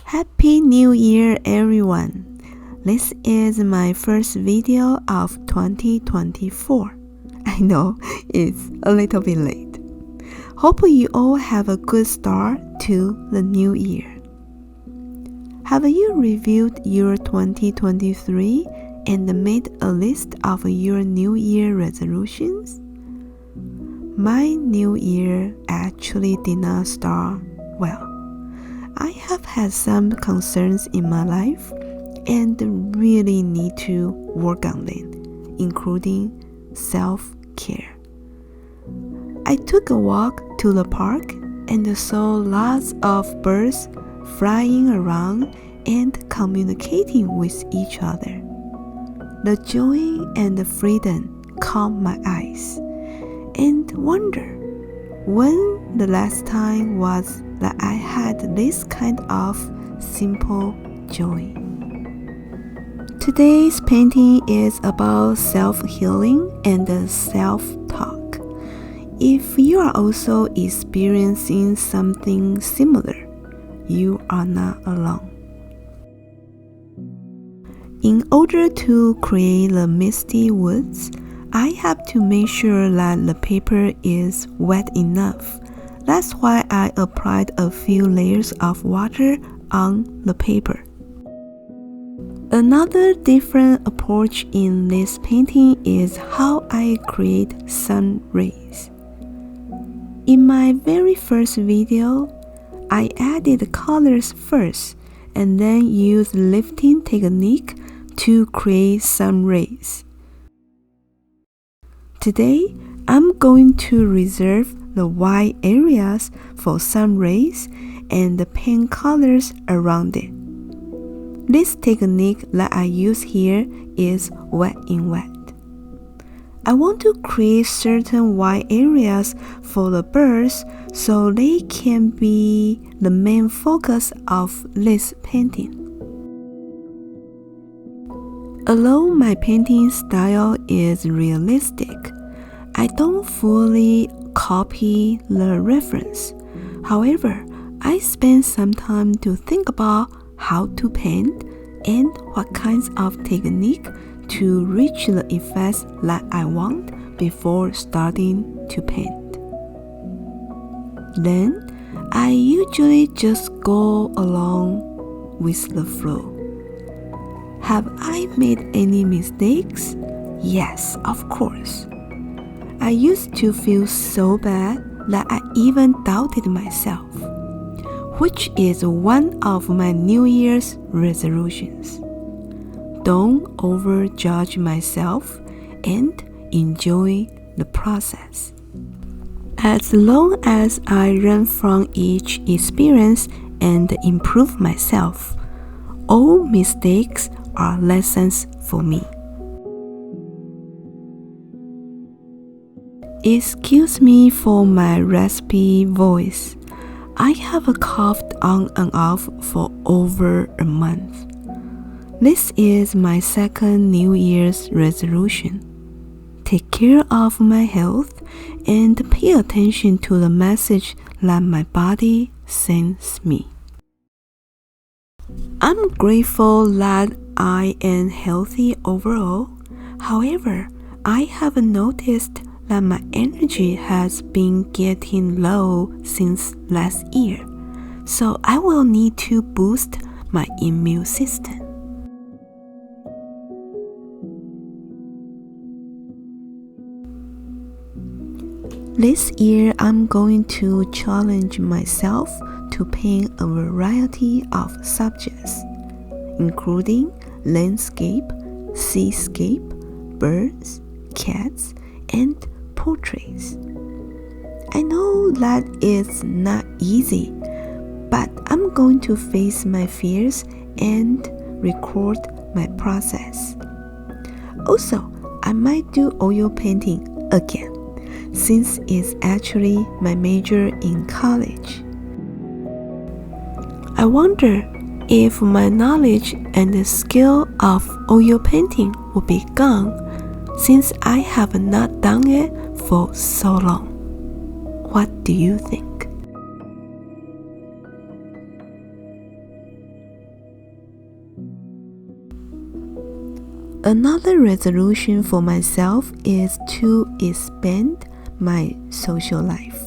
Happy New Year, everyone! This is my first video of 2024. I know it's a little bit late. Hope you all have a good start to the new year. Have you reviewed your 2023 and made a list of your New Year resolutions? My New Year actually did not start well. I have had some concerns in my life and really need to work on them, including self-care. I took a walk to the park and saw lots of birds flying around and communicating with each other. The joy and the freedom caught my eyes and wondered when the last time was that I had this kind of simple joy. Today's painting is about self-healing and self-talk. If you are also experiencing something similar, you are not alone. In order to create the Misty woods, I have to make sure that the paper is wet enough. That's why I applied a few layers of water on the paper. Another different approach in this painting is how I create sun rays. In my very first video, I added colors first and then used lifting technique to create sun rays. Today, I'm going to reserve the white areas for sun rays and paint colors around it. This technique that I use here is wet in wet. I want to create certain white areas for the birds so they can be the main focus of this painting. Although my painting style is realistic, I don't fully copy the reference. However, I spend some time to think about how to paint and what kinds of technique to reach the effects that I want before starting to paint. Then, I usually just go along with the flow. Have I made any mistakes? Yes, of course. I used to feel so bad that I even doubted myself, which is one of my New Year's resolutions. Don't overjudge myself and enjoy the process. As long as I learn from each experience and improve myself, all mistakes are lessons for me. Excuse me for my raspy voice. I have coughed on and off for over a month. This is my second New Year's resolution. Take care of my health and pay attention to the message that my body sends me. I'm grateful that I am healthy overall. However, I have noticed that my energy has been getting low since last year, so I will need to boost my immune system. This year, I'm going to challenge myself to paint a variety of subjects, including landscape, seascape, birds, cats, and portraits. I know that it's not easy, but I'm going to face my fears and record my process. Also, I might do oil painting again, since it's actually my major in college. I wonder if my knowledge and the skill of oil painting would be gone since I have not done it for so long. What do you think? Another resolution for myself is to expand my social life,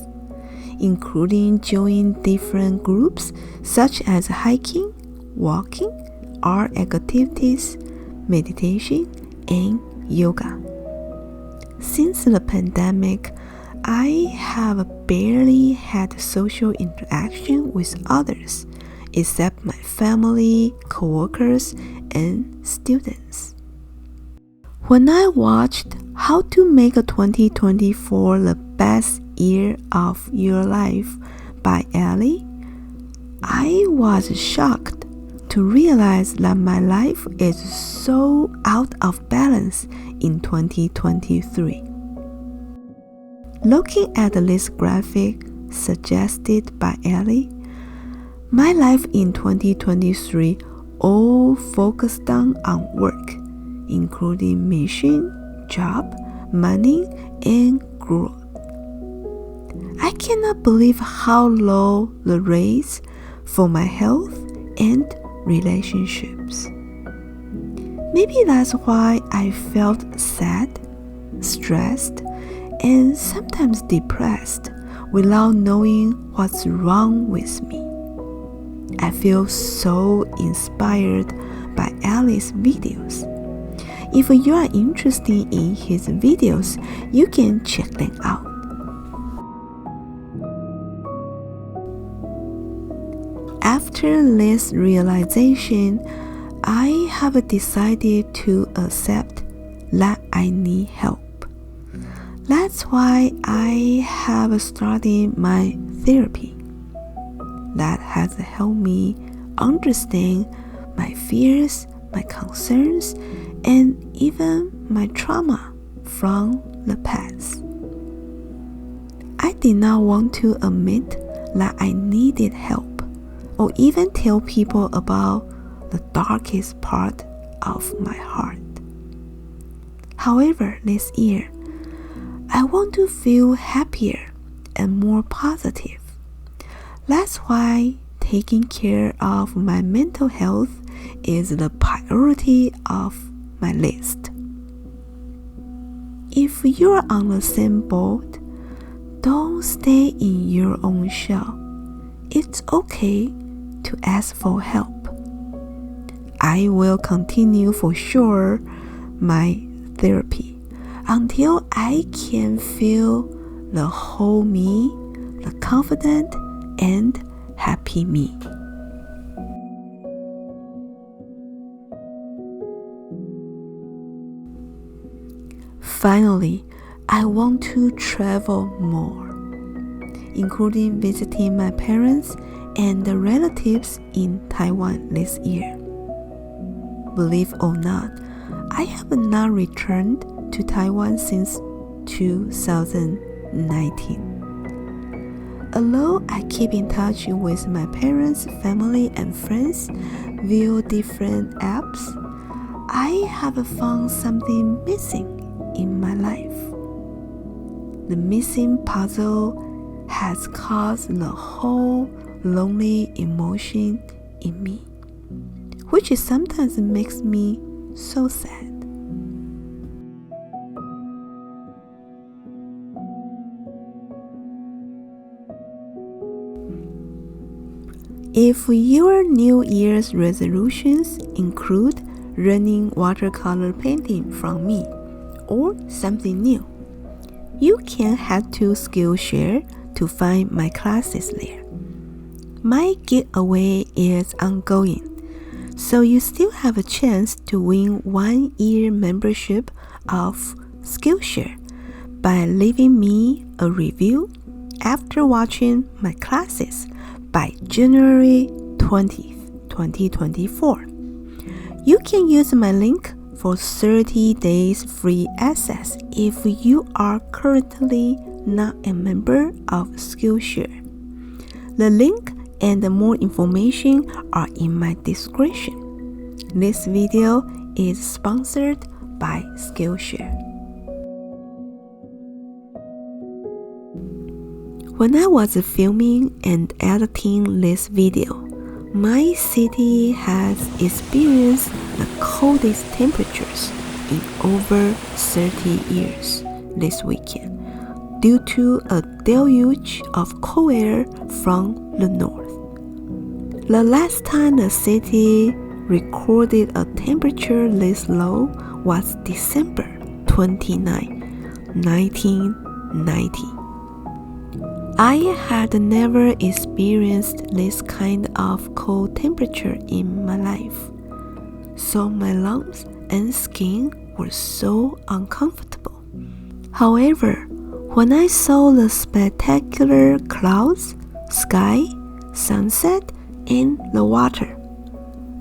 including joining different groups such as hiking, walking, art activities, meditation, and yoga. Since the pandemic, I have barely had social interaction with others, except my family, coworkers, and students. When I watched How to Make 2024 the Best Year of Your Life by Ellie, I was shocked to realize that my life is so out of balance in 2023. Looking at this graphic suggested by Ellie, my life in 2023 all focused on work, including mission, job, money, and growth. I cannot believe how low the rates for my health and relationships. Maybe that's why I felt sad, stressed, and sometimes depressed without knowing what's wrong with me. I feel so inspired by Ali's videos. If you are interested in his videos, you can check them out. After this realization, I have decided to accept that I need help. That's why I have started my therapy. That has helped me understand my fears, my concerns, and even my trauma from the past. I did not want to admit that I needed help or even tell people about the darkest part of my heart. However, this year, I want to feel happier and more positive. That's why taking care of my mental health is the priority of my list. If you're on the same boat, don't stay in your own shell. It's okay to ask for help. I will continue for sure my therapy until I can feel the whole me, the confident and happy me. Finally, I want to travel more, including visiting my parents and the relatives in Taiwan this year. Believe or not, I have not returned to Taiwan since 2019. Although I keep in touch with my parents, family, and friends via different apps, I have found something missing in my life. The missing puzzle has caused the whole lonely emotion in me, which sometimes makes me so sad. If your New Year's resolutions include learning watercolor painting from me or something new, you can head to Skillshare to find my classes there. My giveaway is ongoing, so you still have a chance to win 1 year membership of Skillshare by leaving me a review after watching my classes by January 20th, 2024. You can use my link for 30 days free access if you are currently not a member of Skillshare. The link and more information are in my description. This video is sponsored by Skillshare. When I was filming and editing this video, my city has experienced the coldest temperatures in over 30 years this weekend due to a deluge of cold air from the north. The last time the city recorded a temperature this low was December 29, 1990. I had never experienced this kind of cold temperature in my life, so my lungs and skin were so uncomfortable. However, when I saw the spectacular clouds, sky, sunset, and the water,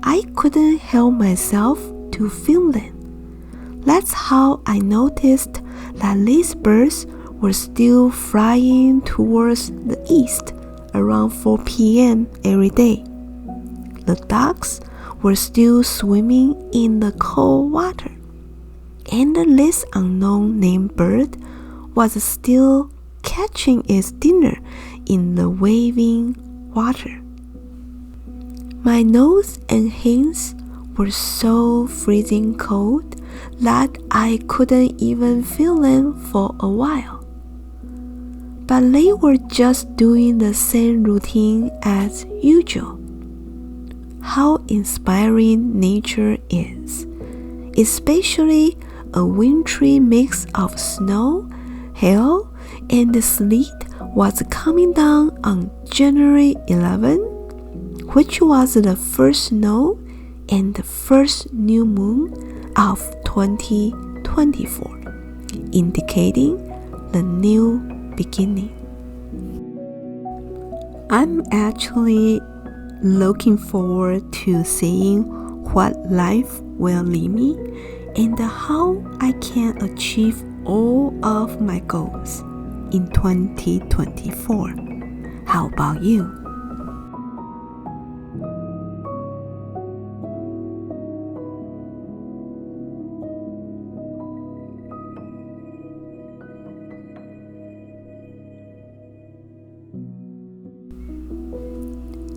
I couldn't help myself to feel them. That's how I noticed that these birds were still flying towards the east around 4 p.m. every day. The ducks were still swimming in the cold water, and this unknown named bird was still catching its dinner in the waving water. My nose and hands were so freezing cold that I couldn't even feel them for a while. But they were just doing the same routine as usual. How inspiring nature is, especially a wintry mix of snow, hail, and sleet was coming down on January 11, which was the first snow and the first new moon of 2024, indicating the new beginning. I'm actually looking forward to seeing what life will lead me and how I can achieve all of my goals in 2024. How about you?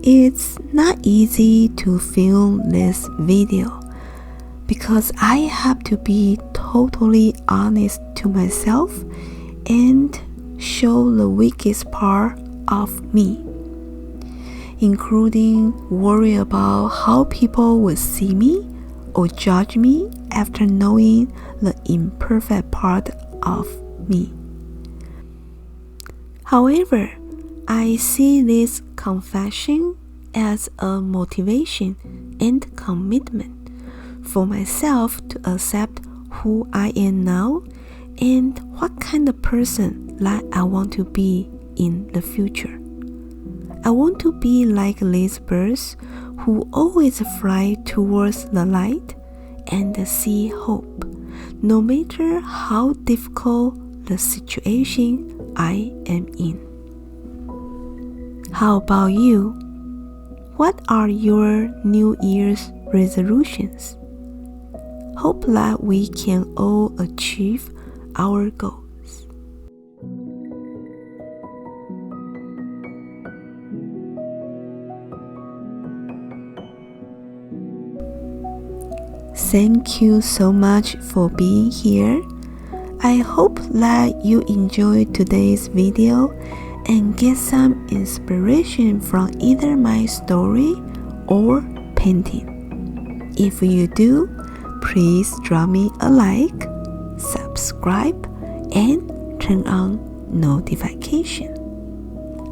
It's not easy to film this video because I have to be totally honest to myself and show the weakest part of me, including worry about how people will see me or judge me after knowing the imperfect part of me. However, I see this confession as a motivation and commitment for myself to accept who I am now and what kind of person that I want to be in the future. I want to be like these birds who always fly towards the light and see hope, no matter how difficult the situation I am in. How about you? What are your New Year's resolutions? Hope that we can all achieve our goals. Thank you so much for being here. I hope that you enjoyed today's video and get some inspiration from either my story or painting. If you do, please drop me a like, subscribe, and turn on notification.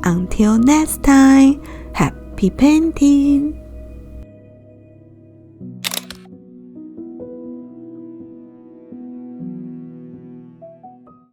Until next time, happy painting!